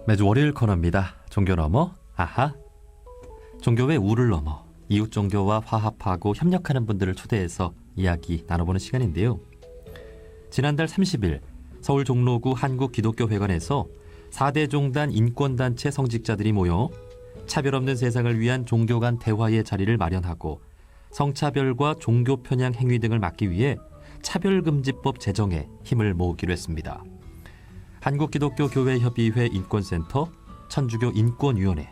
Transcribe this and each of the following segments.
매주 월요일 코너입니다. 종교 너머 아하. 종교의 우를 넘어 이웃 종교와 화합하고 협력하는 분들을 초대해서 이야기 나눠보는 시간인데요. 지난달 30일 서울 종로구 한국기독교회관에서 4대 종단 인권단체 성직자들이 모여 차별 없는 세상을 위한 종교 간 대화의 자리를 마련하고 성차별과 종교 편향 행위 등을 막기 위해 차별금지법 제정에 힘을 모으기로 했습니다. 한국기독교교회협의회 인권센터, 천주교 인권위원회,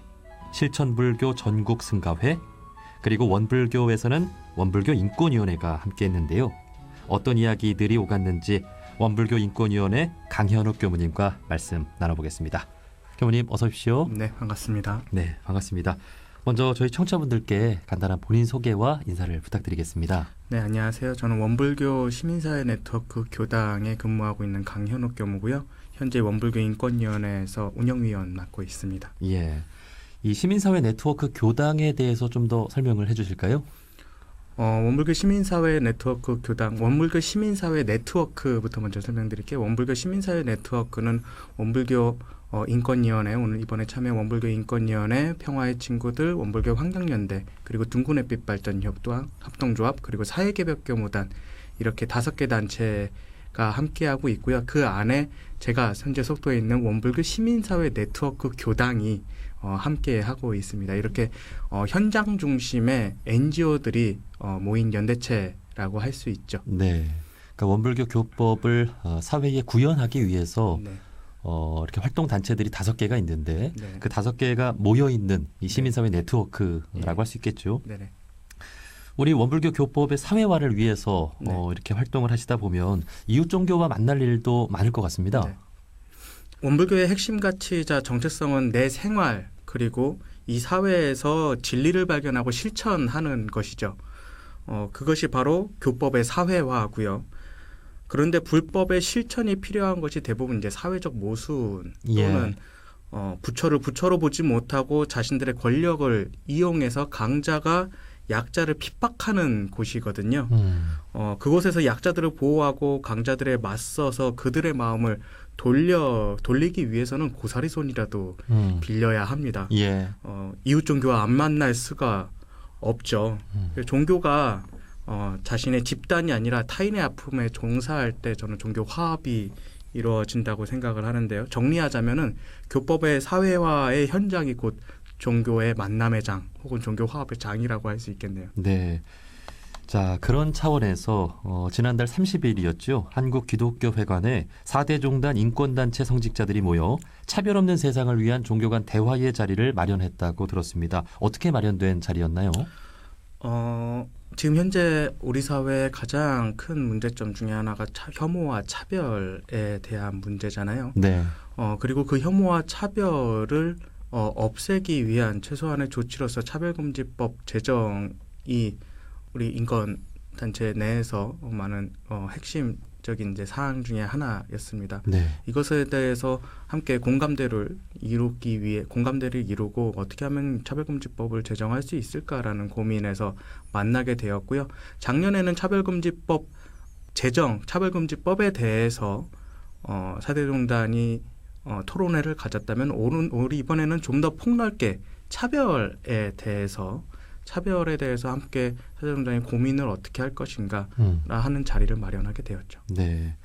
실천불교 전국승가회, 그리고 원불교에서는 원불교 인권위원회가 함께했는데요. 어떤 이야기들이 오갔는지 원불교 인권위원회 강현욱 교무님과 말씀 나눠보겠습니다. 교무님 어서 오십시오. 네, 반갑습니다. 네, 반갑습니다. 먼저 저희 청취자분들께 간단한 본인 소개와 인사를 부탁드리겠습니다. 네, 안녕하세요. 저는 원불교 시민사회 네트워크 교당에 근무하고 있는 강현욱 교무고요. 현재 원불교 인권위원회에서 운영위원 맡고 있습니다. 예, 이 시민사회 네트워크 교당에 대해서 좀 더 설명을 해주실까요? 원불교 시민사회 네트워크 교당, 원불교 시민사회 네트워크부터 먼저 설명드릴게요. 원불교 시민사회 네트워크는 원불교 인권위원회, 오늘 이번에 참여한 원불교 인권위원회, 평화의 친구들, 원불교 환경연대, 그리고 둥근햇빛 발전 협동조합, 그리고 사회개벽교무단 이렇게 5개 단체가 함께하고 있고요. 그 안에 제가 현재 속도에 있는 원불교 시민사회 네트워크 교당이 함께하고 있습니다. 이렇게 현장 중심의 NGO들이 모인 연대체라고 할 수 있죠. 네, 그러니까 원불교 교법을 사회에 구현하기 위해서 네. 이렇게 활동 단체들이 5개가 있는데 네. 그 5개가 모여 있는 이 시민사회 네. 네트워크라고 할 수 있겠죠. 네네. 우리 원불교 교법의 사회화를 위해서 네. 이렇게 활동을 하시다 보면 이웃 종교와 만날 일도 많을 것 같습니다. 네. 원불교의 핵심 가치이자 정체성은 내 생활 그리고 이 사회에서 진리를 발견하고 실천하는 것이죠. 그것이 바로 교법의 사회화고요. 그런데 불법의 실천이 필요한 것이 대부분 이제 사회적 모순 또는 부처를 부처로 보지 못하고 자신들의 권력을 이용해서 강자가 약자를 핍박하는 곳이거든요. 그곳에서 약자들을 보호하고 강자들에 맞서서 그들의 마음을 돌리기 위해서는 고사리 손이라도 빌려야 합니다. 예. 이웃 종교와 안 만날 수가 없죠. 종교가 자신의 집단이 아니라 타인의 아픔에 종사할 때 저는 종교 화합이 이루어진다고 생각을 하는데요. 정리하자면은 교법의 사회화의 현장이 곧 종교의 만남의 장 혹은 종교 화합의 장이라고 할 수 있겠네요. 네. 자, 그런 차원에서 지난달 30일이었죠. 한국기독교회관에 4대 종단 인권단체 성직자들이 모여 차별 없는 세상을 위한 종교 간 대화의 자리를 마련했다고 들었습니다. 어떻게 마련된 자리였나요? 지금 현재 우리 사회의 가장 큰 문제점 중에 하나가 혐오와 차별에 대한 문제잖아요. 네. 그리고 그 혐오와 차별을 없애기 위한 최소한의 조치로서 차별금지법 제정이 우리 인권단체 내에서 많은 핵심적인 이제 사항 중에 하나였습니다. 네. 이것에 대해서 함께 공감대를 이루고 어떻게 하면 차별금지법을 제정할 수 있을까라는 고민에서 만나게 되었고요. 작년에는 차별금지법에 대해서 4대 종단이 토론회를 가졌다면 우리 이번에는 좀 더 폭넓게 차별에 대해서 함께 사제동장이 고민을 어떻게 할 것인가 하는 자리를 마련하게 되었죠. 네.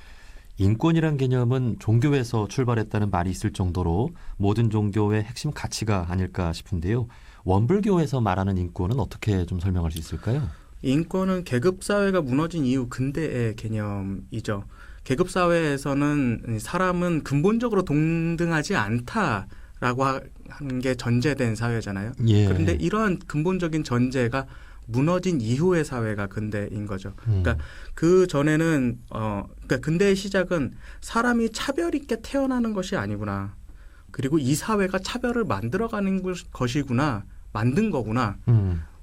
인권이란 개념은 종교에서 출발했다는 말이 있을 정도로 모든 종교의 핵심 가치가 아닐까 싶은데요. 원불교에서 말하는 인권은 어떻게 좀 설명할 수 있을까요? 인권은 계급사회가 무너진 이후 근대의 개념이죠. 계급사회에서는 사람은 근본적으로 동등하지 않다라고 하는 게 전제된 사회잖아요. 예. 그런데 이러한 근본적인 전제가 무너진 이후의 사회가 근대인 거죠. 그러니까 그 전에는 그러니까 근대의 시작은 사람이 차별 있게 태어나는 것이 아니구나. 그리고 이 사회가 차별을 만들어가는 것이구나. 만든 거구나.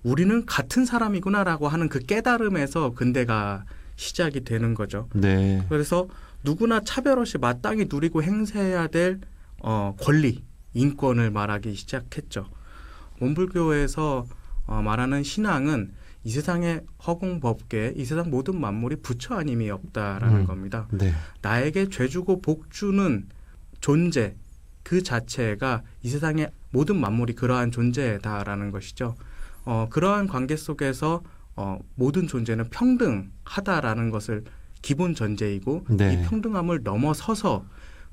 우리는 같은 사람이구나라고 하는 그 깨달음에서 근대가 시작이 되는 거죠. 네. 그래서 누구나 차별 없이 마땅히 누리고 행사해야 될 권리, 인권을 말하기 시작했죠. 원불교에서 말하는 신앙은 이 세상의 허공법계, 이 세상 모든 만물이 부처 아님이 없다라는 겁니다. 네. 나에게 죄 주고 복 주는 존재, 그 자체가 이 세상의 모든 만물이 그러한 존재다라는 것이죠. 그러한 관계 속에서 모든 존재는 평등하다라는 것을 기본 전제이고 네. 이 평등함을 넘어서서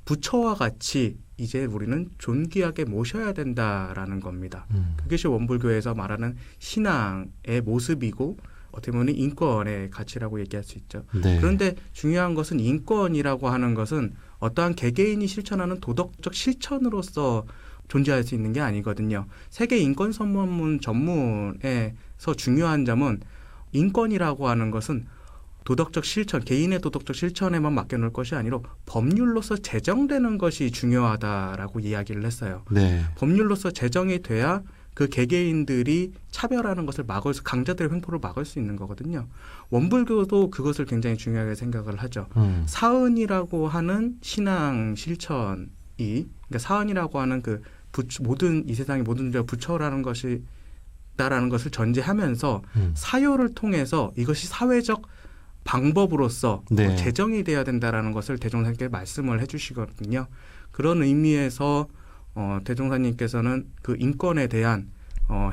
부처와 같이 이제 우리는 존귀하게 모셔야 된다라는 겁니다. 그것이 원불교에서 말하는 신앙의 모습이고 어떻게 보면 인권의 가치라고 얘기할 수 있죠. 네. 그런데 중요한 것은 인권이라고 하는 것은 어떠한 개개인이 실천하는 도덕적 실천으로서 존재할 수 있는 게 아니거든요. 세계 인권 선언문 전문에서 중요한 점은 인권이라고 하는 것은 도덕적 실천, 개인의 도덕적 실천에만 맡겨놓을 것이 아니라 법률로서 제정되는 것이 중요하다라고 이야기를 했어요. 네. 법률로서 제정이 돼야 그 개개인들이 차별하는 것을 강자들의 횡포를 막을 수 있는 거거든요. 원불교도 그것을 굉장히 중요하게 생각을 하죠. 사은이라고 하는 신앙 실천이, 그러니까 사은이라고 하는 그 모든 이 세상의 모든 존재가 부처라는 것이 다라는 것을 전제하면서 사유를 통해서 이것이 사회적 방법으로서 네. 제정이 돼야 된다라는 것을 대종사님께 말씀을 해주시거든요. 그런 의미에서 대종사님께서는 그 인권에 대한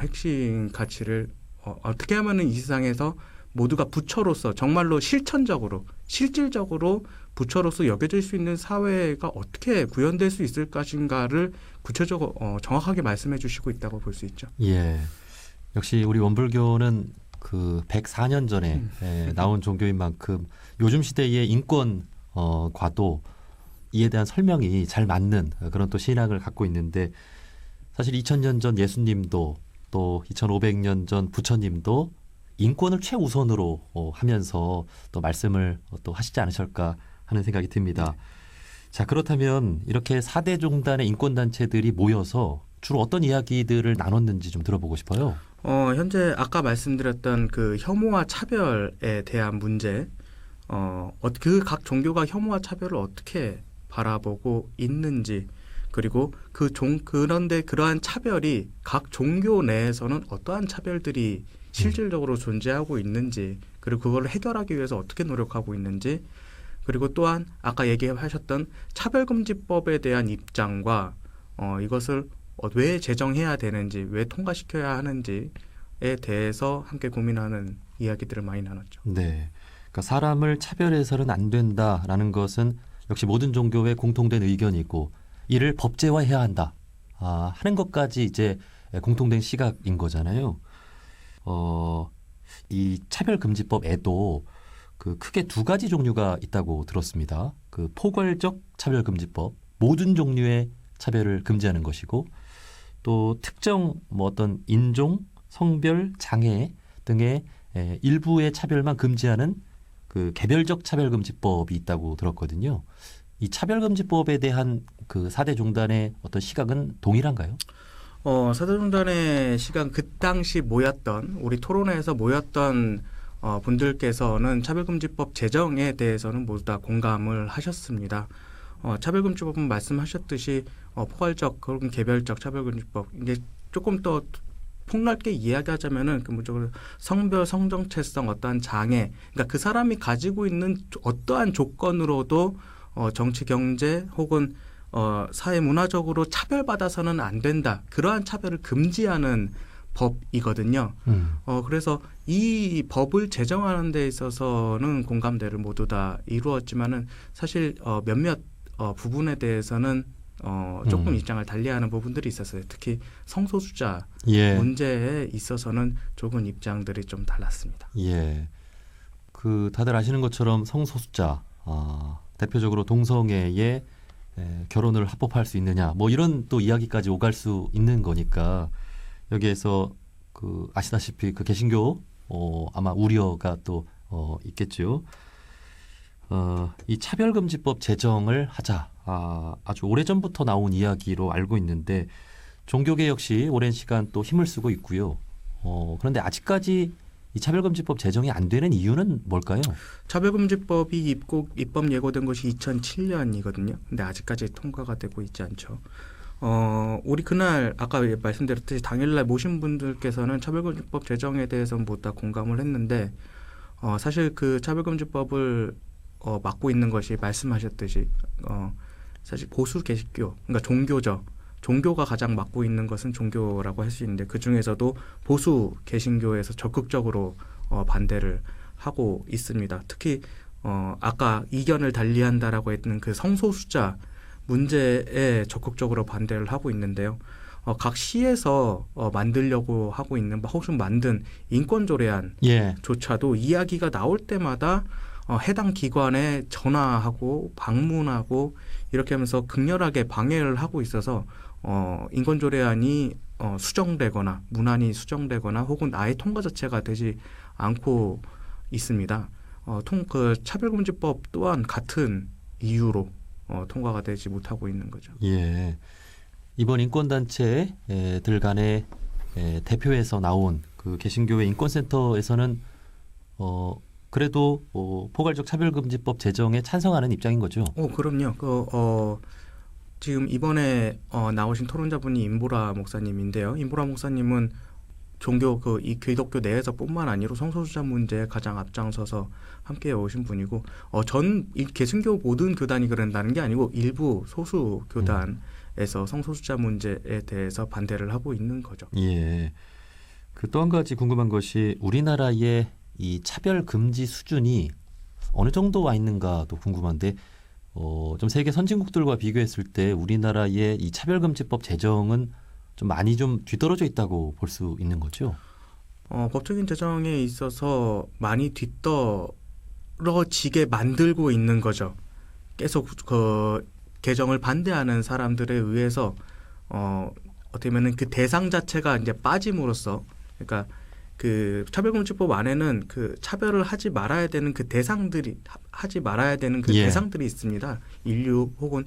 핵심 가치를 어떻게 하면은 이 세상에서 모두가 부처로서 정말로 실질적으로 부처로서 여겨질 수 있는 사회가 어떻게 구현될 수 있을 것인가를 구체적으로 정확하게 말씀해 주시고 있다고 볼 수 있죠. 예. 역시 우리 원불교는 그 104년 전에 나온 종교인 만큼 요즘 시대의 인권과도 이에 대한 설명이 잘 맞는 그런 또 신앙을 갖고 있는데 사실 2000년 전 예수님도 또 2500년 전 부처님도 인권을 최우선으로 하면서 또 말씀을 또 하시지 않으실까 하는 생각이 듭니다. 자, 그렇다면 이렇게 4대 종단의 인권단체들이 모여서 주로 어떤 이야기들을 나눴는지 좀 들어보고 싶어요. 현재 아까 말씀드렸던 그 혐오와 차별에 대한 문제, 그 각 종교가 혐오와 차별을 어떻게 바라보고 있는지, 그리고 그런데 그러한 차별이 각 종교 내에서는 어떠한 차별들이 실질적으로 존재하고 있는지, 그리고 그걸 해결하기 위해서 어떻게 노력하고 있는지, 그리고 또한 아까 얘기하셨던 차별금지법에 대한 입장과 이것을 왜 제정해야 되는지, 왜 통과시켜야 하는지에 대해서 함께 고민하는 이야기들을 많이 나눴죠. 네, 그러니까 사람을 차별해서는 안 된다라는 것은 역시 모든 종교의 공통된 의견이고 이를 법제화해야 한다 하는 것까지 이제 공통된 시각인 거잖아요. 이 차별금지법에도 그 크게 두 가지 종류가 있다고 들었습니다. 그 포괄적 차별금지법, 모든 종류의 차별을 금지하는 것이고 또 특정 어떤 인종, 성별, 장애 등의 일부의 차별만 금지하는 그 개별적 차별금지법이 있다고 들었거든요. 이 차별금지법에 대한 그 4대 종단의 어떤 시각은 동일한가요? 4대 종단의 시각, 그 당시 우리 토론회에서 모였던 분들께서는 차별금지법 제정에 대해서는 모두 다 공감을 하셨습니다. 차별금지법은 말씀하셨듯이 포괄적, 그런 개별적 차별금지법, 이게 조금 더 폭넓게 이야기하자면은 근본적으로 성별, 성정체성, 어떠한 장애, 그러니까 그 사람이 가지고 있는 어떠한 조건으로도 정치, 경제 혹은 사회 문화적으로 차별받아서는 안 된다. 그러한 차별을 금지하는 법이거든요. 그래서 이 법을 제정하는 데 있어서는 공감대를 모두 다 이루었지만은 사실 몇몇 부분에 대해서는 조금 입장을 달리하는 부분들이 있었어요. 특히 성소수자 문제에 있어서는 조금 입장들이 좀 달랐습니다. 예, 그 다들 아시는 것처럼 성소수자 대표적으로 동성애에 결혼을 합법할 수 있느냐 뭐 이런 또 이야기까지 오갈 수 있는 거니까 여기에서 그 아시다시피 그 개신교 아마 우려가 또 있겠죠. 이 차별금지법 제정을 하자 아주 오래전부터 나온 이야기로 알고 있는데 종교계 역시 오랜 시간 또 힘을 쓰고 있고요. 그런데 아직까지 이 차별금지법 제정이 안 되는 이유는 뭘까요? 차별금지법이 입법 예고된 것이 2007년이거든요. 근데 아직까지 통과가 되고 있지 않죠. 우리 그날 아까 말씀드렸듯이 당일날 모신 분들께서는 차별금지법 제정에 대해서 모두 다 공감을 했는데 사실 그 차별금지법을 맡고 있는 것이 말씀하셨듯이 사실 보수 개신교, 그러니까 종교죠. 종교가 가장 맡고 있는 것은 종교라고 할 수 있는데 그 중에서도 보수 개신교에서 적극적으로 반대를 하고 있습니다. 특히 아까 이견을 달리한다라고 했던 그 성소수자 문제에 적극적으로 반대를 하고 있는데요. 각 시에서 만들려고 하고 있는 혹은 만든 인권조례안조차도 이야기가 나올 때마다 해당 기관에 전화하고 방문하고 이렇게 하면서 극렬하게 방해를 하고 있어서 인권조례안이 수정되거나 문안이 수정되거나 혹은 아예 통과 자체가 되지 않고 있습니다. 그 차별금지법 또한 같은 이유로 통과가 되지 못하고 있는 거죠. 예. 이번 인권단체들 간의 대표에서 나온 그 개신교회 인권센터에서는 그래도 포괄적 차별금지법 제정에 찬성하는 입장인 거죠. 그럼요. 지금 이번에 나오신 토론자분이 임보라 목사님인데요. 임보라 목사님은 종교 이 기독교 내에서뿐만 아니라 성소수자 문제에 가장 앞장서서 함께 오신 분이고 이 개신교 모든 교단이 그런다는 게 아니고 일부 소수 교단에서 성소수자 문제에 대해서 반대를 하고 있는 거죠. 예. 그 또 한 가지 궁금한 것이 우리나라의 이 차별 금지 수준이 어느 정도 와 있는가도 궁금한데 좀 세계 선진국들과 비교했을 때 우리나라의 이 차별금지법 제정은 좀 많이 좀 뒤떨어져 있다고 볼 수 있는 거죠. 법적인 제정에 있어서 많이 뒤떨어지게 만들고 있는 거죠. 계속 그 개정을 반대하는 사람들에 의해서 어떻게 보면은 그 대상 자체가 이제 빠짐으로써, 그러니까 그 차별금지법 안에는 그 차별을 하지 말아야 되는 그 대상들이 하지 말아야 되는 그 대상들이 있습니다. 인류 혹은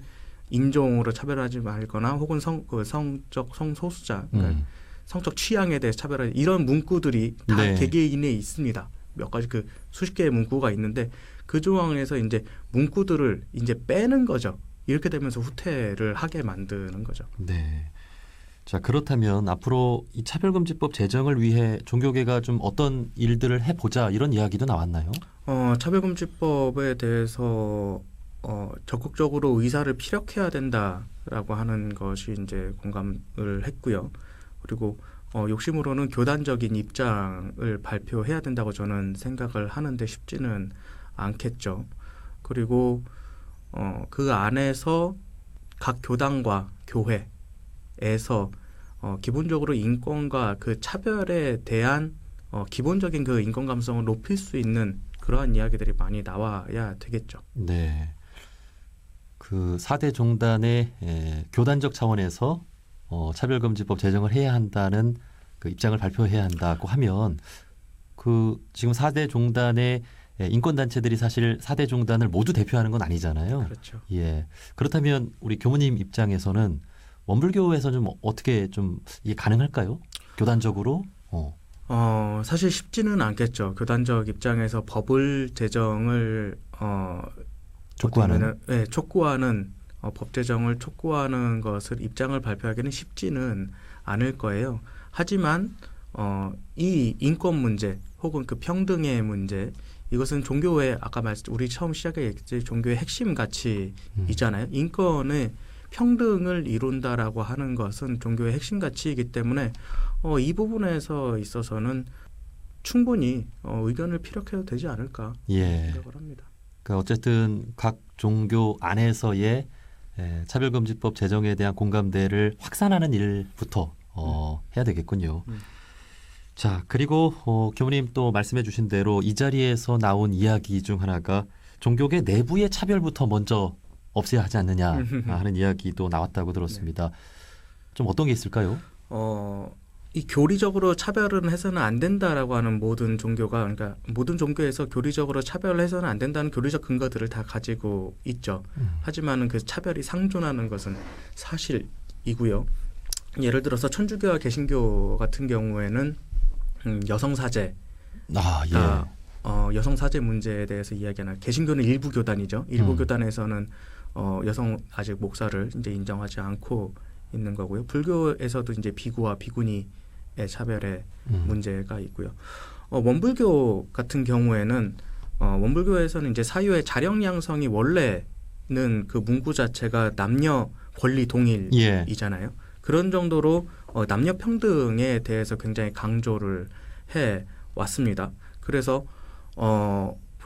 인종으로 차별하지 말거나 혹은 성적 성소수자, 그러니까 성적 취향에 대해서 차별하지, 이런 문구들이 다 개개인에 있습니다. 몇 가지 그 수십 개의 문구가 있는데 그 조항에서 이제 문구들을 이제 빼는 거죠. 이렇게 되면서 후퇴를 하게 만드는 거죠. 네. 자, 그렇다면 앞으로 이 차별금지법 제정을 위해 종교계가 좀 어떤 일들을 해보자 이런 이야기도 나왔나요? 차별금지법에 대해서 적극적으로 의사를 피력해야 된다라고 하는 것이 이제 공감을 했고요. 그리고 욕심으로는 교단적인 입장을 발표해야 된다고 저는 생각을 하는데 쉽지는 않겠죠. 그리고 그 안에서 각 교단과 교회에서 기본적으로 인권과 그 차별에 대한 기본적인 그 인권 감성을 높일 수 있는 그러한 이야기들이 많이 나와야 되겠죠. 네. 그 4대 종단의 교단적 차원에서 차별금지법 제정을 해야 한다는 그 입장을 발표해야 한다고 하면 그 지금 4대 종단의 인권단체들이 사실 4대 종단을 모두 대표하는 건 아니잖아요. 그렇죠. 예. 그렇다면 우리 교무님 입장에서는 원불교에서 좀 어떻게 좀 이게 가능할까요? 교단적으로? 사실 쉽지는 않겠죠. 교단적 입장에서 법을 제정을 촉구하는 법 제정을 촉구하는 것을 입장을 발표하기는 쉽지는 않을 거예요. 하지만 이 인권 문제 혹은 그 평등의 문제, 이것은 종교의 아까 우리 처음 시작에 얘기했듯이 종교의 핵심 가치이잖아요. 인권의 평등을 이룬다라고 하는 것은 종교의 핵심 가치이기 때문에 이 부분에서 있어서는 충분히 의견을 피력해도 되지 않을까 생각을 합니다. 그러니까 어쨌든 각 종교 안에서의 차별금지법 제정에 대한 공감대를 확산하는 일부터 해야 되겠군요. 자, 그리고 교무님 또 말씀해 주신 대로 이 자리에서 나온 이야기 중 하나가 종교계 내부의 차별부터 먼저 없애야 하지 않느냐 하는 이야기도 나왔다고 들었습니다. 좀 어떤 게 있을까요? 이 교리적으로 차별은 해서는 안 된다라고 하는 모든 종교가, 그러니까 모든 종교에서 교리적으로 차별을 해서는 안 된다는 교리적 근거들을 다 가지고 있죠. 하지만은 그 차별이 상존하는 것은 사실이고요. 예를 들어서 천주교와 개신교 같은 경우에는 여성사제, 여성사제 문제에 대해서 이야기하는, 개신교는 일부 교단이죠. 일부 교단에서는 여성 아직 목사를 이제 인정하지 않고 있는 거고요. 불교에서도 이제 비구와 비구니의 차별의 문제가 있고요. 원불교 같은 경우에는 원불교에서는 이제 사유의 자력 양성이 원래 그 문구 자체가 남녀 권리 동일이잖아요. 그런 정도로 남녀 평등에 대해서 굉장히 강조를 해 왔습니다. 그래서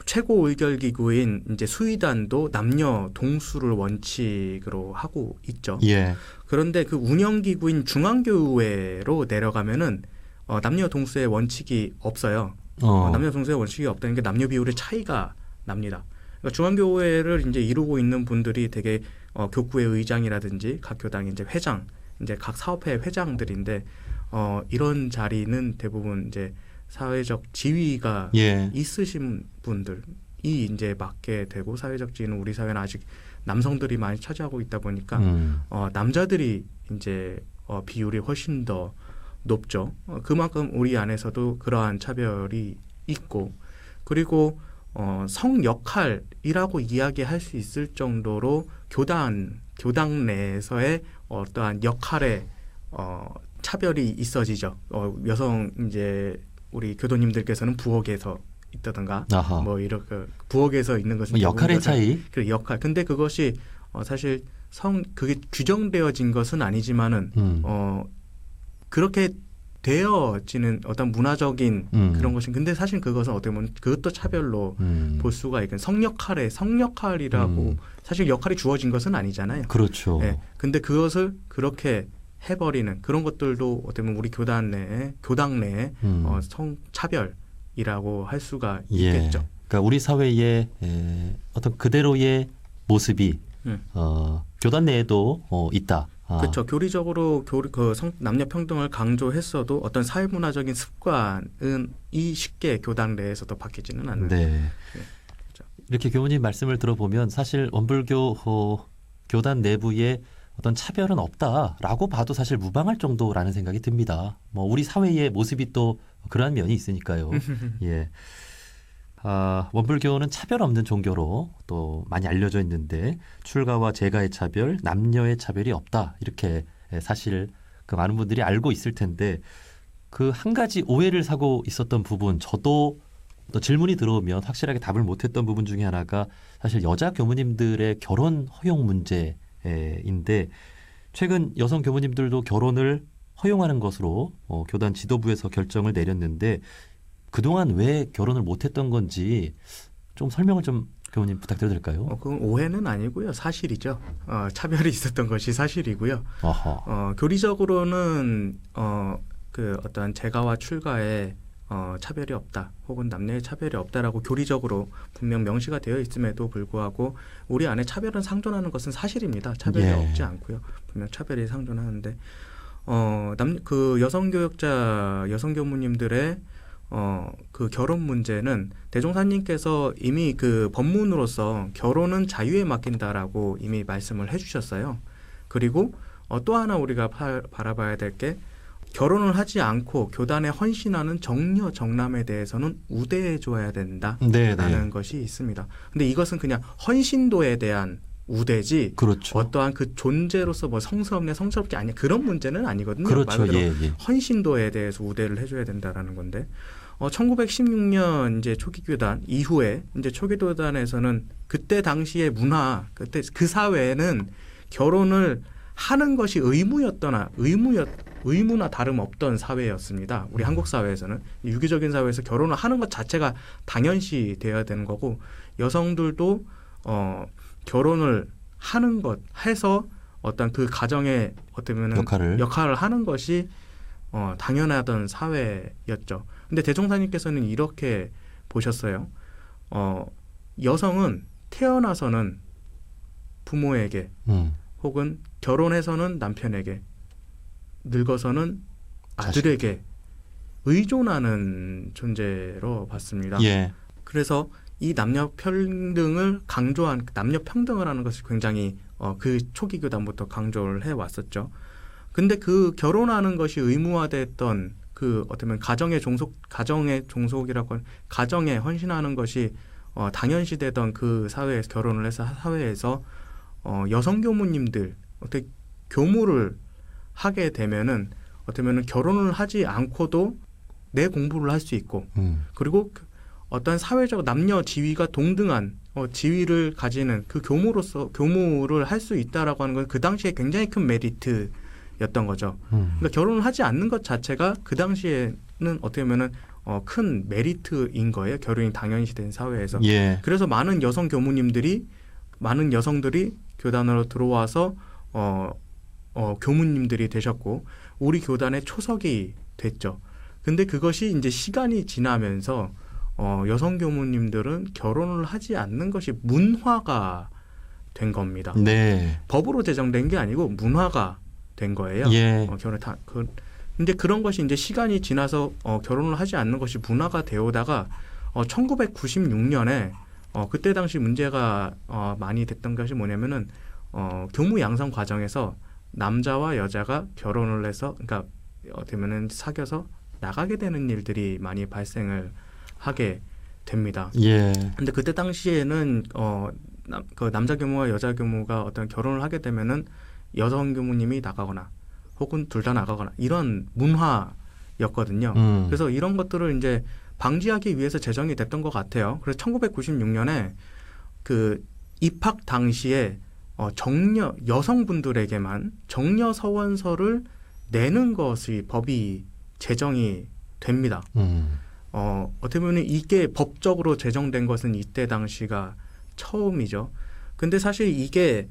최고 의결 기구인 이제 수의단도 남녀 동수를 원칙으로 하고 있죠. 예. 그런데 그 운영 기구인 중앙교회로 내려가면은 남녀 동수의 원칙이 없어요. 남녀 동수의 원칙이 없다는 게 남녀 비율의 차이가 납니다. 그러니까 중앙교회를 이제 이루고 있는 분들이 되게 교구의 의장이라든지 각 교당의 이제 회장, 이제 각 사업회 회장들인데 이런 자리는 대부분 이제 사회적 지위가 있으신 분들이 이제 맡게 되고, 사회적 지위는 우리 사회는 아직 남성들이 많이 차지하고 있다 보니까 남자들이 이제 비율이 훨씬 더 높죠. 그만큼 우리 안에서도 그러한 차별이 있고, 그리고 성 역할이라고 이야기할 수 있을 정도로 교당 내에서의 어떠한 역할의 차별이 있어지죠. 여성 이제 우리 교도님들께서는 부엌에서 있다든가 뭐 이렇게 부엌에서 있는 것은 역할의 차이. 그 역할. 근데 그것이 사실 그게 규정되어진 것은 아니지만은 그렇게 되어지는 어떤 문화적인 그런 것이. 근데 사실 그것은 어떻게 보면 그것도 차별로 볼 수가 있는 성역할이라고 사실 역할이 주어진 것은 아니잖아요. 그렇죠. 네. 근데 그것을 그렇게 해버리는 그런 것들도 어떻게 보면 우리 교당 내에 성차별이라고 할 수가 있겠죠. 그러니까 우리 사회의 어떤 그대로의 모습이 교단 내에도 있다. 그렇죠. 교리적으로 남녀 평등을 강조했어도 어떤 사회문화적인 습관은 쉽게 교당 내에서도 바뀌지는 않는. 네. 그렇죠. 이렇게 교무님 말씀을 들어보면 사실 원불교 교단 내부에 어떤 차별은 없다라고 봐도 사실 무방할 정도라는 생각이 듭니다. 뭐 우리 사회의 모습이 또 그러한 면이 있으니까요. 예. 원불교는 차별 없는 종교로 또 많이 알려져 있는데 출가와 재가의 차별, 남녀의 차별이 없다. 이렇게 사실 그 많은 분들이 알고 있을 텐데 그 한 가지 오해를 사고 있었던 부분, 저도 또 질문이 들어오면 확실하게 답을 못했던 부분 중에 하나가 사실 여자 교무님들의 결혼 허용 문제인데 최근 여성 교무님들도 결혼을 허용하는 것으로 교단 지도부에서 결정을 내렸는데 그동안 왜 결혼을 못했던 건지 좀 설명을 좀 교무님 부탁드려도 될까요? 그건 오해는 아니고요. 사실이죠. 차별이 있었던 것이 사실이고요. 교리적으로는 그 어떤 재가와 출가에 차별이 없다, 혹은 남녀의 차별이 없다라고 교리적으로 분명 명시가 되어 있음에도 불구하고 우리 안에 차별은 상존하는 것은 사실입니다. 차별이 없지 않고요. 분명 차별이 상존하는데 그 여성 교무님들의 그 결혼 문제는 대종사님께서 이미 그 법문으로서 결혼은 자유에 맡긴다라고 이미 말씀을 해주셨어요. 그리고 또 하나 우리가 바라봐야 될 게 결혼을 하지 않고 교단에 헌신하는 정녀 정남에 대해서는 우대해 줘야 된다라는 것이 있습니다. 근데 이것은 그냥 헌신도에 대한 우대지, 그렇죠. 어떠한 그 존재로서 뭐 성스럽냐 성스럽지 않냐 그런 문제는 아니거든요. 그렇죠. 헌신도에 대해서 우대를 해줘야 된다라는 건데 1916년 이제 초기 교단 이후에 이제 초기 교단에서는 그때 당시의 문화, 그때 그 사회에는 결혼을 하는 것이 의무나 다름없던 사회였습니다. 우리 한국 사회에서는 유교적인 사회에서 결혼을 하는 것 자체가 당연시 되어야 되는 거고, 여성들도 결혼을 하는 것 해서 어떤 그 가정의 어떻게 보면 역할을 하는 것이 당연하던 사회였죠. 근데 대종사님께서는 이렇게 보셨어요. 여성은 태어나서는 부모에게 혹은 결혼해서는 남편에게, 늙어서는 아들에게 의존하는 존재로 봤습니다. 그래서 이 남녀 평등을 강조한, 남녀 평등을 하는 것을 굉장히 그 초기 교단부터 강조를 해왔었죠. 근데 그 결혼하는 것이 의무화됐던 그 어떻게 보면 가정의 종속이라고 하는, 가정에 헌신하는 것이 당연시되던 그 사회에서, 결혼을 해서 사회에서 여성 교무님들 어떻게 교무를 하게 되면은 어떻게 보면 결혼을 하지 않고도 내 공부를 할 수 있고, 그리고 어떤 사회적 남녀 지위가 동등한 지위를 가지는 그 교무를 할 수 있다라고 하는 건 그 당시에 굉장히 큰 메리트였던 거죠. 그러니까 결혼을 하지 않는 것 자체가 그 당시에는 어떻게 보면은 큰 메리트인 거예요. 결혼이 당연시 된 사회에서. 예. 그래서 많은 여성들이 교단으로 들어와서 교무님들이 되셨고 우리 교단의 초석이 됐죠. 근데 그것이 이제 시간이 지나면서 여성 교무님들은 결혼을 하지 않는 것이 문화가 된 겁니다. 네. 법으로 제정된 게 아니고 문화가 된 거예요. 예. 근데 그런 것이 이제 시간이 지나서 결혼을 하지 않는 것이 문화가 되어다가 1996년에 그때 당시 문제가 많이 됐던 것이 뭐냐면은 교무 양성 과정에서 남자와 여자가 결혼을 해서 그러니까 되면은 사귀어서 나가게 되는 일들이 많이 발생을 하게 됩니다. 예. 근데 그때 당시에는 그 남자 교무와 여자 교무가 어떤 결혼을 하게 되면은 여성 교무님이 나가거나 혹은 둘 다 나가거나 이런 문화였거든요. 그래서 이런 것들을 이제 방지하기 위해서 제정이 됐던 것 같아요. 그래서 1996년에 그 입학 당시에 여성분들에게만 정려 서원서를 내는 것이 법이 제정이 됩니다. 어떻게 보면 이게 법적으로 제정된 것은 이때 당시가 처음이죠. 근데 사실 이게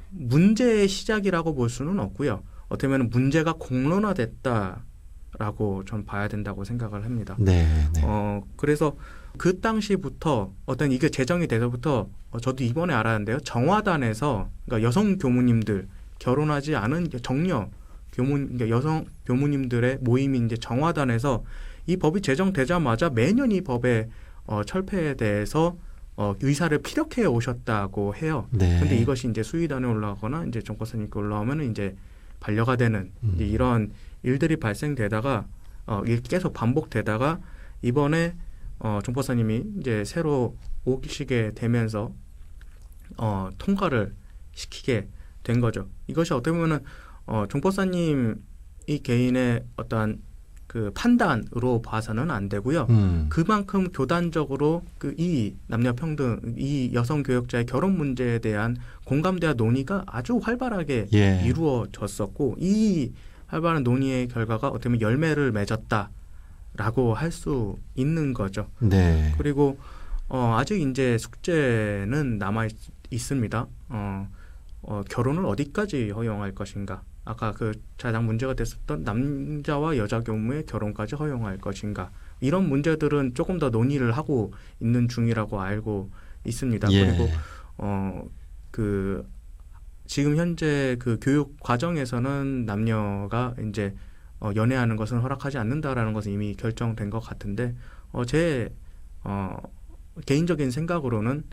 문제의 시작이라고 볼 수는 없고요. 어떻게 보면 문제가 공론화됐다라고 전 봐야 된다고 생각을 합니다. 네. 네. 그래서 그 당시부터 어떤 이게 제정이 돼서부터 저도 이번에 알았는데요. 정화단에서 그러니까 여성 교무님들 결혼하지 않은 그러니까 여성 교무님들의 모임이 이제 정화단에서 이 법이 제정되자마자 매년 이 법의 철폐에 대해서 의사를 피력해 오셨다고 해요. 네. 근데 이것이 이제 수의단에 올라가거나 이제 정권사님께 올라오면은 이제 반려가 되는 이제 이런 일들이 발생되다가 이게 계속 반복되다가 이번에 정법사님이 이제 새로 오시게 되면서 통과를 시키게 된 거죠. 이것이 어떻게 보면은 정법사님이 개인의 어떠한 그 판단으로 봐서는 안 되고요. 그만큼 교단적으로 이 남녀 평등, 이 여성 교역자의 결혼 문제에 대한 공감대와 논의가 아주 활발하게 예. 이루어졌었고 이 활발한 논의의 결과가 어떻게 보면 열매를 맺었다라고 할 수 있는 거죠. 네. 그리고 아직 이제 숙제는 남아 있습니다. 결혼을 어디까지 허용할 것인가? 아까 그 가장 문제가 됐었던 남자와 여자 교무의 결혼까지 허용할 것인가? 이런 문제들은 조금 더 논의를 하고 있는 중이라고 알고 있습니다. 예. 그리고 지금 현재 그 교육 과정에서는 남녀가 이제 연애하는 것은 허락하지 않는다라는 것은 이미 결정된 것 같은데 제 개인적인 생각으로는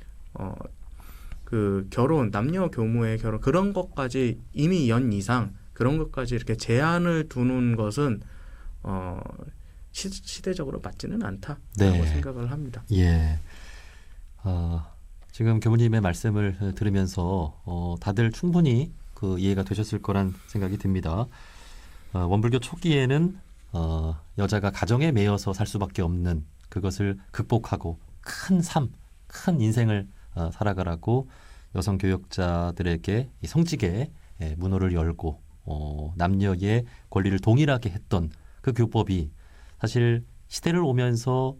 그 결혼 남녀 교무의 결혼 그런 것까지 이미 연 이상 그런 것까지 이렇게 제한을 두는 것은 시대적으로 맞지는 않다라고 네. 생각을 합니다. 예. 지금 교무님의 말씀을 들으면서 다들 충분히 그 이해가 되셨을 거란 생각이 듭니다. 원불교 초기에는 여자가 가정에 매여서 살 수밖에 없는 그것을 극복하고 큰 인생을 살아가라고 여성 교역자들에게 이 성직에 문호를 열고 남녀의 권리를 동일하게 했던 그 교법이 사실 시대를 오면서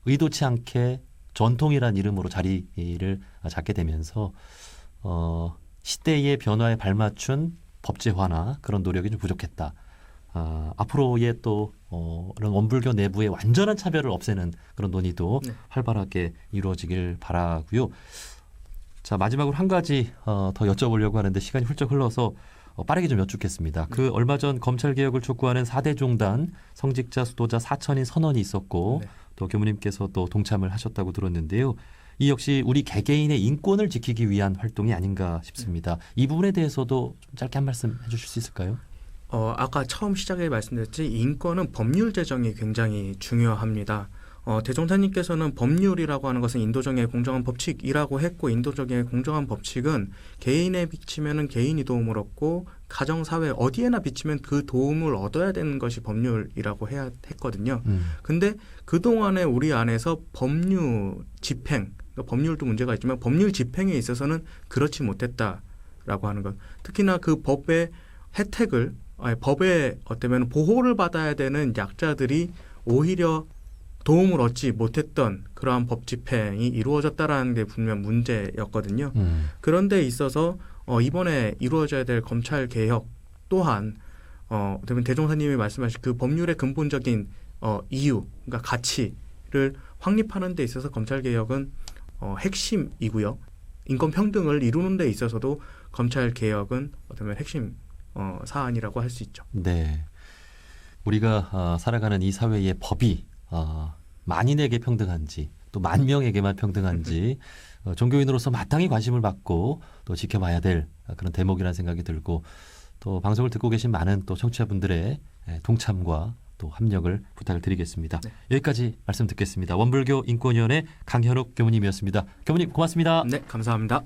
의도치 않게 전통이란 이름으로 자리를 잡게 되면서 시대의 변화에 발맞춘 법제화나 그런 노력이 좀 부족했다. 앞으로의 또 이런 원불교 내부의 완전한 차별을 없애는 그런 논의도 네. 활발하게 이루어지길 바라고요. 자, 마지막으로 한 가지 더 여쭤보려고 하는데 시간이 훌쩍 흘러서 빠르게 좀 여쭙겠습니다. 그 얼마 전 검찰개혁을 촉구하는 4대 종단 성직자 수도자 4천인 선언이 있었고 네. 또 교무님께서 또 동참을 하셨다고 들었는데요. 이 역시 우리 개개인의 인권을 지키기 위한 활동이 아닌가 싶습니다. 이 부분에 대해서도 좀 짧게 한 말씀 해주실 수 있을까요? 아까 처음 시작에 말씀드렸지 인권은 법률 제정이 굉장히 중요합니다. 대종사님께서는 법률이라고 하는 것은 인도정의 공정한 법칙이라고 했고 인도정의 공정한 법칙은 개인에 비치면은 개인이 도움을 얻고 가정, 사회 어디에나 비치면 그 도움을 얻어야 되는 것이 법률이라고 해야 했거든요. 근데 그동안에 우리 안에서 법률 집행, 그러니까 법률도 문제가 있지만 법률 집행에 있어서는 그렇지 못했다라고 하는 것. 특히나 그 법의 혜택을 법에 어쩌면 보호를 받아야 되는 약자들이 오히려 도움을 얻지 못했던 그러한 법 집행이 이루어졌다라는 게 분명 문제였거든요. 그런 데 있어서 이번에 이루어져야 될 검찰 개혁 또한 어쩌면 대종사님이 말씀하신 그 법률의 근본적인 이유, 그러니까 가치를 확립하는 데 있어서 검찰 개혁은 핵심이고요. 인권 평등을 이루는 데 있어서도 검찰 개혁은 어쩌면 핵심 사안이라고 할 수 있죠. 네. 우리가 살아가는 이 사회의 법이 만인에게 평등한지 또 만 명에게만 평등한지 종교인으로서 마땅히 관심을 받고 또 지켜봐야 될 그런 대목이라는 생각이 들고 또 방송을 듣고 계신 많은 또 청취자분들의 동참과 또 합력을 부탁을 드리겠습니다. 네. 여기까지 말씀 듣겠습니다. 원불교 인권위원회 강현욱 교무님이었습니다. 교무님 고맙습니다. 네, 감사합니다.